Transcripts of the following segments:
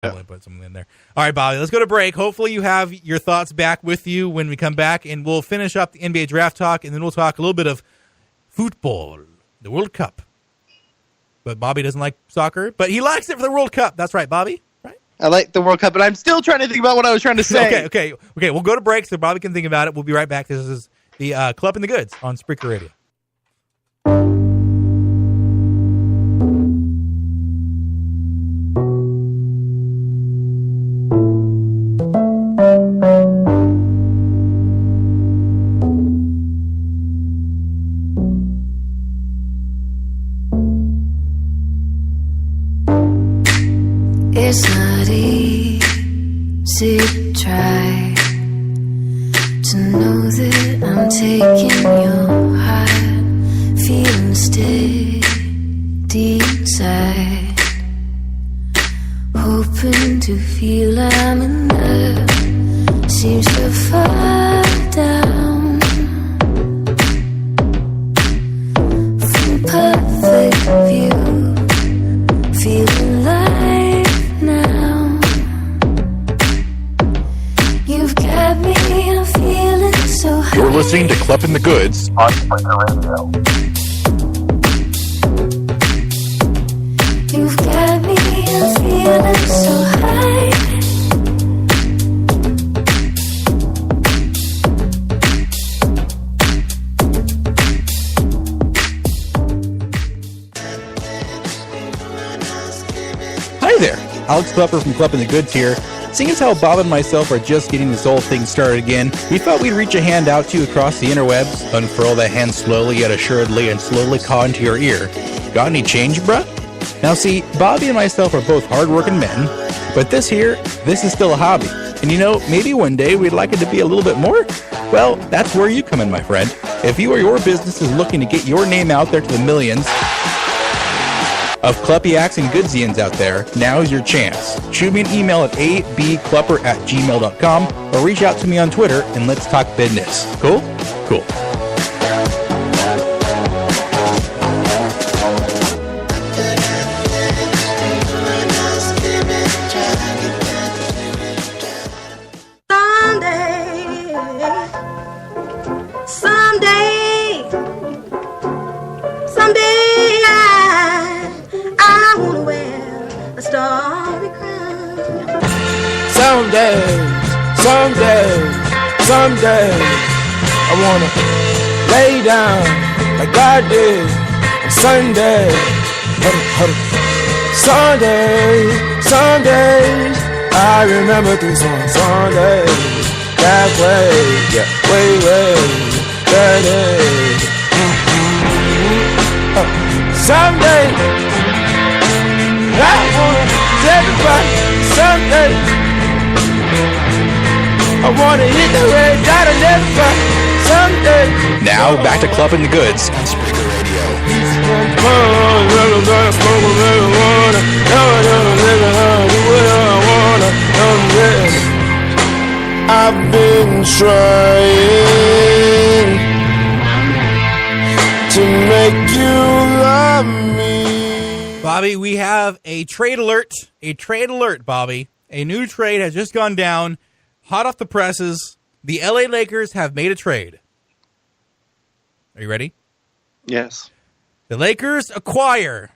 Probably put something in there. All right, Bobby, let's go to break. Hopefully you have your thoughts back with you when we come back, and we'll finish up the NBA draft talk, and then we'll talk a little bit of football, the World Cup. But Bobby doesn't like soccer, but he likes it for the World Cup. That's right, Bobby. Right? I like the World Cup, but I'm still trying to think about what I was trying to say. Okay. We'll go to break so Bobby can think about it. We'll be right back. This is the Club in the Goods on Spreaker Radio. It's not easy to try to know that I'm taking your heart, feeling steady inside, hoping to feel I'm enough, seems so far down from perfect view, feeling like now. You've got me, I'm feeling so high. You're listening to Club in the Goods on Spreaker Radio. You've got me, I'm feeling so high. Hi there, Alex Klepper from Club in the Goods here. Seeing as how Bob and myself are just getting this whole thing started again, we thought we'd reach a hand out to you across the interwebs, unfurl that hand slowly yet assuredly, and slowly call into your ear. Got any change, bruh? Now see, Bobby and myself are both hard-working men, but this is still a hobby. And you know, maybe one day we'd like it to be a little bit more? Well, that's where you come in, my friend. If you or your business is looking to get your name out there to the millions of Kleppiacs and Goodsians out there, now is your chance. Shoot me an email at abklepper@gmail.com or reach out to me on Twitter and let's talk business. Cool? Cool. Someday I wanna wear a starry crown. Someday, I wanna lay down like God did on Sunday. Sunday, I remember things on Sunday. That way, way, that day. Someday, I wanna tell everybody someday. I wanna hit the red dot and everybody someday. Now, back to Club in the Goods on Spreaker Radio. I've been trying to make you love me. Bobby, we have a trade alert. A trade alert, Bobby. A new trade has just gone down. Hot off the presses. The LA Lakers have made a trade. Are you ready? Yes. The Lakers acquire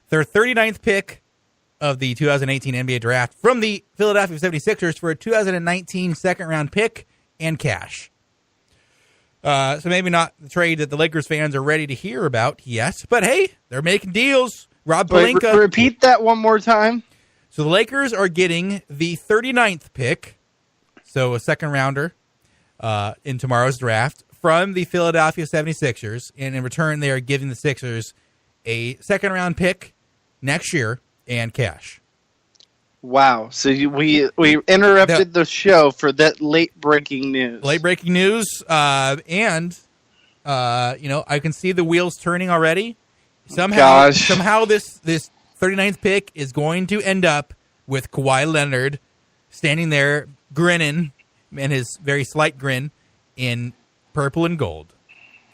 their 39th pick of the 2018 NBA draft from the Philadelphia 76ers for a 2019 second-round pick and cash. So maybe not the trade that the Lakers fans are ready to hear about, yes. But, hey, they're making deals. Rob Pelinka. Repeat that one more time. So the Lakers are getting the 39th pick, so a second-rounder in tomorrow's draft, from the Philadelphia 76ers. And in return, they are giving the Sixers a second-round pick next year and cash. Wow. So we interrupted the show for that late-breaking news. Late-breaking news. And I can see the wheels turning already. Somehow this 39th pick is going to end up with Kawhi Leonard standing there grinning, and his very slight grin, in purple and gold.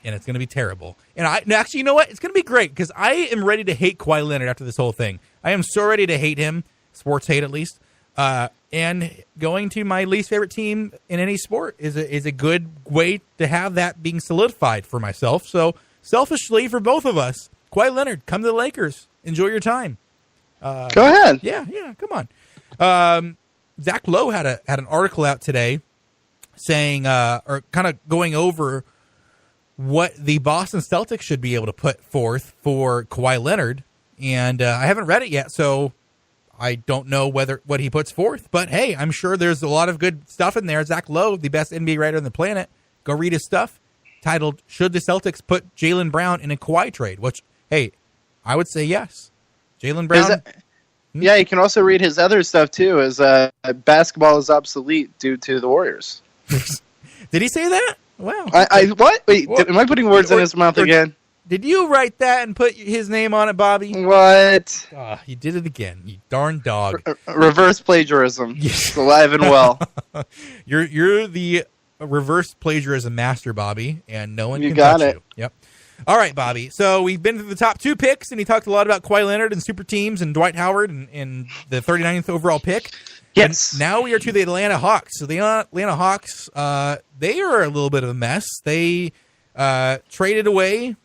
And it's going to be terrible. And you know what? It's going to be great, because I am ready to hate Kawhi Leonard after this whole thing. I am so ready to hate him sports hate at least. And going to my least favorite team in any sport is a good way to have that being solidified for myself. So selfishly, for both of us, Kawhi Leonard, come to the Lakers. Enjoy your time. Go ahead. Yeah, come on. Zach Lowe had an article out today saying, or kind of going over what the Boston Celtics should be able to put forth for Kawhi Leonard. And I haven't read it yet, so I don't know what he puts forth. But hey, I'm sure there's a lot of good stuff in there. Zach Lowe, the best NBA writer on the planet, go read his stuff, titled "Should the Celtics Put Jaylen Brown in a Kawhi Trade?" Which, hey, I would say yes. Jaylen Brown. Yeah, you can also read his other stuff too. As basketball is obsolete due to the Warriors. Did he say that? Wow. What? Wait, am I putting words in his mouth again? Did you write that and put his name on it, Bobby? What? You did it again, you darn dog. Reverse plagiarism. It's alive and well. You're the reverse plagiarism master, Bobby, and no one can got touch it. you. Yep. All right, Bobby. So we've been through the top 2 picks, and he talked a lot about Kawhi Leonard and super teams and Dwight Howard and the 39th overall pick. Yes. And now we are to the Atlanta Hawks. So the Atlanta Hawks, they are a little bit of a mess. They either traded away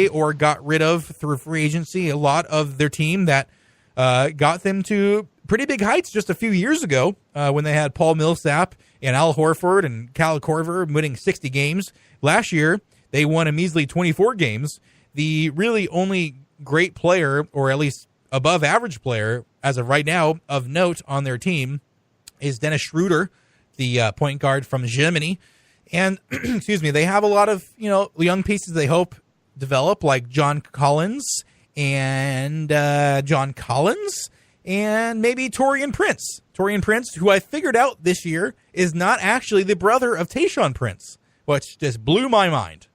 or got rid of through free agency a lot of their team that got them to pretty big heights just a few years ago when they had Paul Millsap and Al Horford and Kyle Korver winning 60 games. Last year, they won a measly 24 games. The really only great player, or at least above average player, as of right now, of note on their team is Dennis Schroeder, the point guard from Germany. And, excuse me, they have a lot of, young pieces they hope develop, like John Collins and maybe Taurean Prince. Taurean Prince, who I figured out this year is not actually the brother of Tayshaun Prince, which just blew my mind.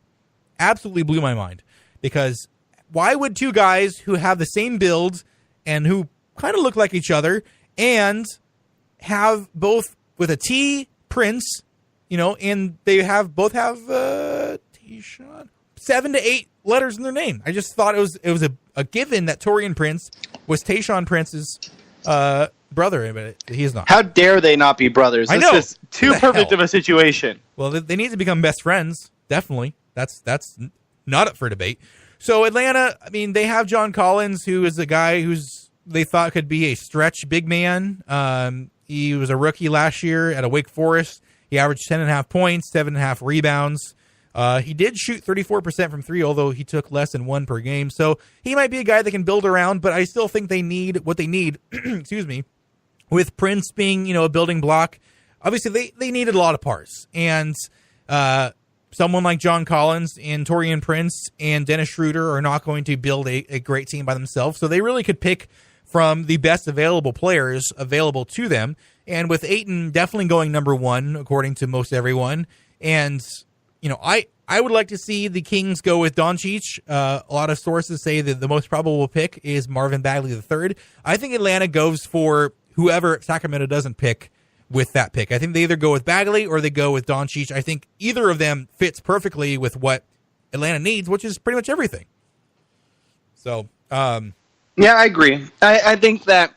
Absolutely blew my mind. Because why would two guys who have the same build and who kind of look like each other and have both with a T, Prince, and they both have Tayshaun, 7 to 8 letters in their name. I just thought it was a given that Taurean Prince was Tayshaun Prince's brother, but he's not. How dare they not be brothers? I know. This is too perfect of a situation. Well, they need to become best friends. Definitely. That's not up for debate. So Atlanta, I mean, they have John Collins, who is a guy who's they thought could be a stretch big man. He was a rookie last year at Wake Forest. He averaged 10.5 points, 7.5 rebounds. He did shoot 34% from 3, although he took less than 1 per game. So he might be a guy that can build around, but I still think they need what they need, excuse me, with Prince being, a building block. Obviously, they needed a lot of parts. And someone like John Collins and Taurean Prince and Dennis Schroeder are not going to build a great team by themselves. So they really could pick from the best available players available to them. And with Ayton definitely going number 1, according to most everyone. And, I would like to see the Kings go with Doncic. A lot of sources say that the most probable pick is Marvin Bagley III. I think Atlanta goes for whoever Sacramento doesn't pick with that pick. I think they either go with Bagley or they go with Doncic. I think either of them fits perfectly with what Atlanta needs, which is pretty much everything. So, yeah, I agree. I think that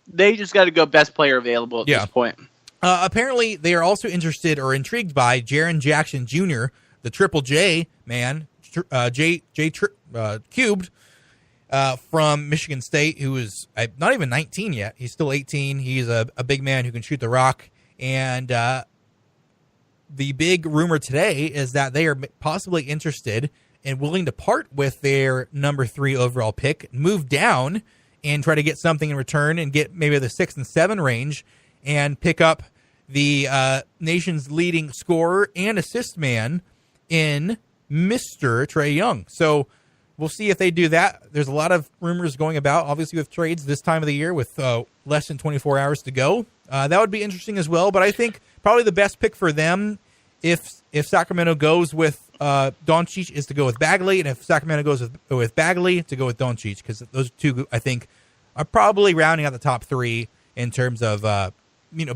they just got to go best player available at this point. Apparently, they are also interested or intrigued by Jaren Jackson Jr., the Triple J man, cubed from Michigan State, who is not even 19 yet. He's still 18. He's a big man who can shoot the rock. And the big rumor today is that they are possibly interested and willing to part with their number 3 overall pick, move down, and try to get something in return and get maybe the 6 and 7 range and pick up the nation's leading scorer and assist man in Mr. Trae Young. So we'll see if they do that. There's a lot of rumors going about, obviously, with trades this time of the year with less than 24 hours to go. That would be interesting as well. But I think probably the best pick for them, if Sacramento goes with Doncic, is to go with Bagley. And if Sacramento goes with Bagley, to go with Doncic. Because those two, I think, are probably rounding out the top 3 in terms of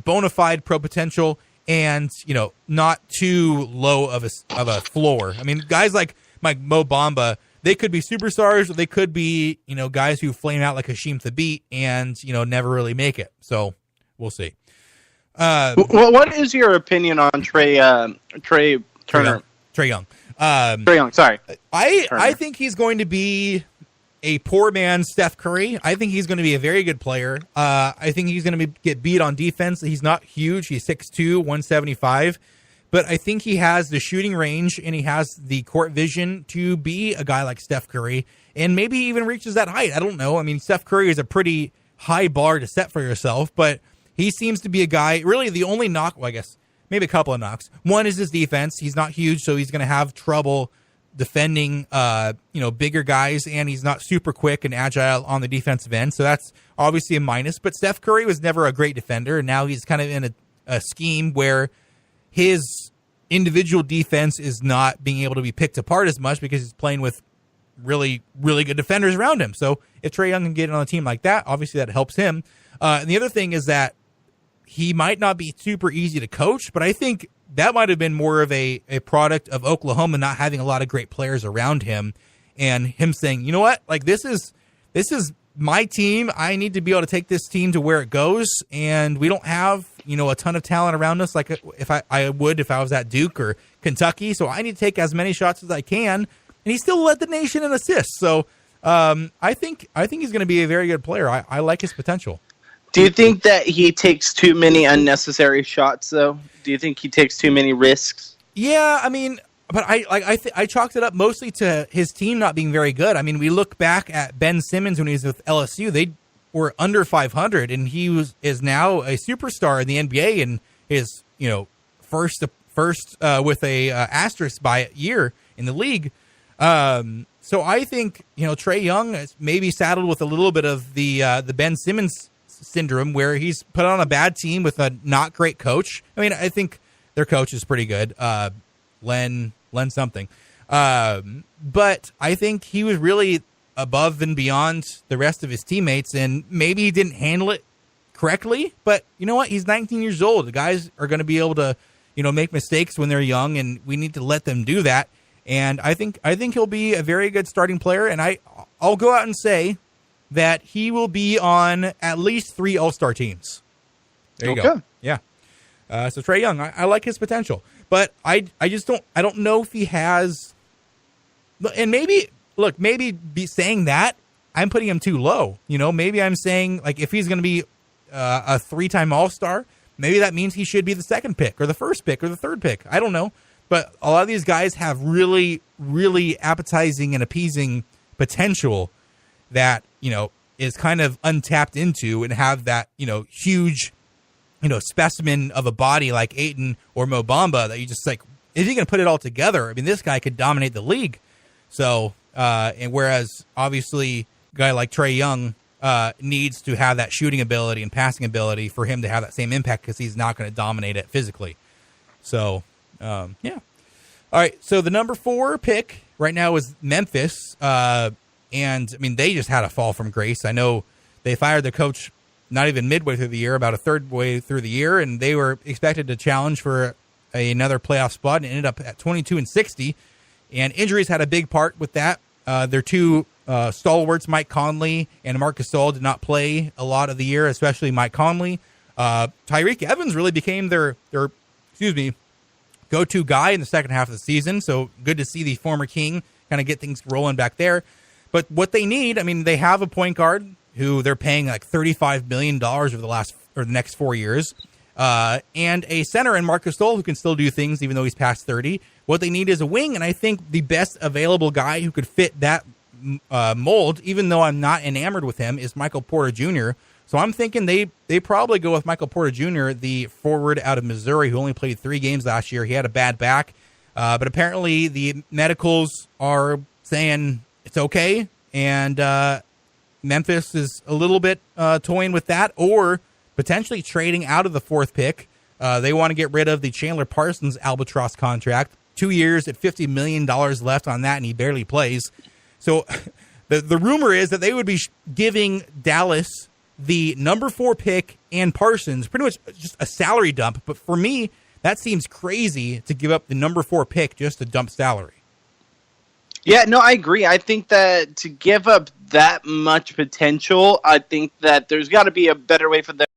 bona fide pro potential and, not too low of a floor. I mean, guys like Mo Bamba, they could be superstars, or they could be, guys who flame out like Hasheem Thabit and, never really make it. So we'll see. Well, what is your opinion on Trey Turner? Trae Young. Trae Young, sorry. I think he's going to be a poor man's Steph Curry. I think he's going to be a very good player. I think he's going to get beat on defense. He's not huge. He's 6'2", 175. But I think he has the shooting range and he has the court vision to be a guy like Steph Curry and maybe even reaches that height. I don't know. I mean, Steph Curry is a pretty high bar to set for yourself, but he seems to be a guy, really the only knock, well, I guess maybe a couple of knocks. One is his defense. He's not huge, so he's going to have trouble defending, bigger guys, and he's not super quick and agile on the defensive end. So that's obviously a minus, but Steph Curry was never a great defender. And now he's kind of in a scheme where his individual defense is not being able to be picked apart as much because he's playing with really, really good defenders around him. So if Trae Young can get on a team like that, obviously that helps him. And the other thing is that he might not be super easy to coach, but I think that might have been more of a product of Oklahoma not having a lot of great players around him and him saying, you know what, like this is my team. I need to be able to take this team to where it goes. And we don't have, a ton of talent around us like if I would if I was at Duke or Kentucky. So I need to take as many shots as I can. And he still led the nation in assists. So I think he's going to be a very good player. I like his potential. Do you think that he takes too many unnecessary shots, though? Do you think he takes too many risks? Yeah, I mean, but I chalked it up mostly to his team not being very good. I mean, we look back at Ben Simmons when he was with LSU; they were under 500, and he is now a superstar in the NBA and is first with a asterisk by year in the league. So I think Trae Young is maybe saddled with a little bit of the Ben Simmons syndrome where he's put on a bad team with a not great coach. I mean, I think their coach is pretty good. Len something. But I think he was really above and beyond the rest of his teammates, and maybe he didn't handle it correctly, but you know what? He's 19 years old. The guys are going to be able to, make mistakes when they're young, and we need to let them do that. And I think he'll be a very good starting player, and I'll go out and say that he will be on at least 3 All-Star teams. There you go. Yeah. So Trae Young, I like his potential, but I don't know if he has, and maybe be saying that I'm putting him too low. Maybe I'm saying like if he's going to be a 3-time All-Star, maybe that means he should be the 2nd pick or the 1st pick or the 3rd pick. I don't know. But a lot of these guys have really, really appetizing and appeasing potential that, is kind of untapped into and have that, huge, specimen of a body like Ayton or Mo Bamba that you just like, if you can put it all together, I mean, this guy could dominate the league. So, and whereas obviously a guy like Trae Young needs to have that shooting ability and passing ability for him to have that same impact because he's not going to dominate it physically. So, yeah. All right. So the number 4 pick right now is Memphis. And I mean, they just had a fall from grace. I know they fired the coach not even midway through the year, about a third way through the year. And they were expected to challenge for another playoff spot and ended up at 22-60. And injuries had a big part with that. Their 2 stalwarts, Mike Conley and Marcus Gasol, did not play a lot of the year, especially Mike Conley. Tyreke Evans really became their go-to guy in the second half of the season. So good to see the former King kind of get things rolling back there. But what they need, I mean, they have a point guard who they're paying like $35 million over the next 4 years, and a center in Marcus Gasol who can still do things even though he's past 30. What they need is a wing, and I think the best available guy who could fit that mold, even though I'm not enamored with him, is Michael Porter Jr. So I'm thinking they probably go with Michael Porter Jr., the forward out of Missouri who only played 3 games last year. He had a bad back, but apparently the medicals are saying it's okay, and Memphis is a little bit toying with that, or potentially trading out of the 4th pick. They want to get rid of the Chandler Parsons albatross contract. 2 years at $50 million left on that, and he barely plays. So the rumor is that they would be giving Dallas the number 4 pick and Parsons, pretty much just a salary dump. But for me, that seems crazy to give up the number 4 pick just to dump salary. Yeah, no, I agree. I think that to give up that much potential, I think that there's got to be a better way for them